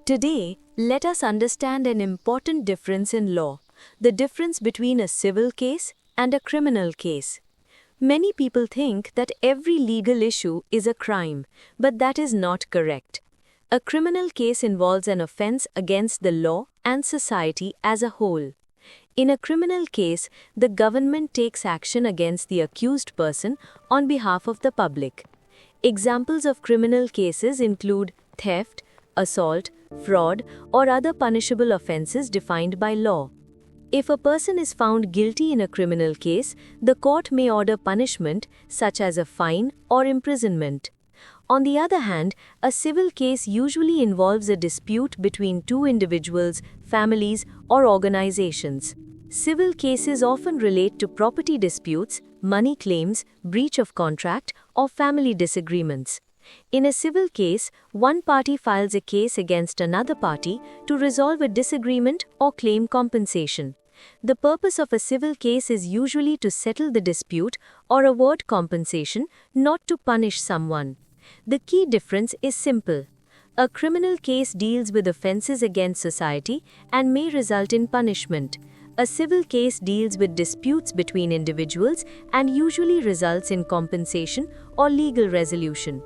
Today, let us understand an important difference in law, the difference between a civil case and a criminal case. Many people think that every legal issue is a crime, but that is not correct. A criminal case involves an offense against the law and society as a whole. In a criminal case, the government takes action against the accused person on behalf of the public. Examples of criminal cases include theft, assault, fraud, or other punishable offenses defined by law. If a person is found guilty in a criminal case, the court may order punishment, such as a fine or imprisonment. On the other hand, a civil case usually involves a dispute between two individuals, families, or organizations. Civil cases often relate to property disputes, money claims, breach of contract, or family disagreements. In a civil case, one party files a case against another party to resolve a disagreement or claim compensation. The purpose of a civil case is usually to settle the dispute or award compensation, not to punish someone. The key difference is simple. A criminal case deals with offenses against society and may result in punishment. A civil case deals with disputes between individuals and usually results in compensation or legal resolution.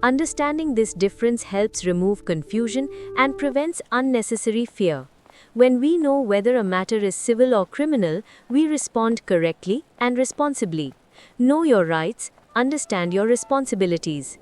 Understanding this difference helps remove confusion and prevents unnecessary fear. When we know whether a matter is civil or criminal, we respond correctly and responsibly. Know your rights, understand your responsibilities.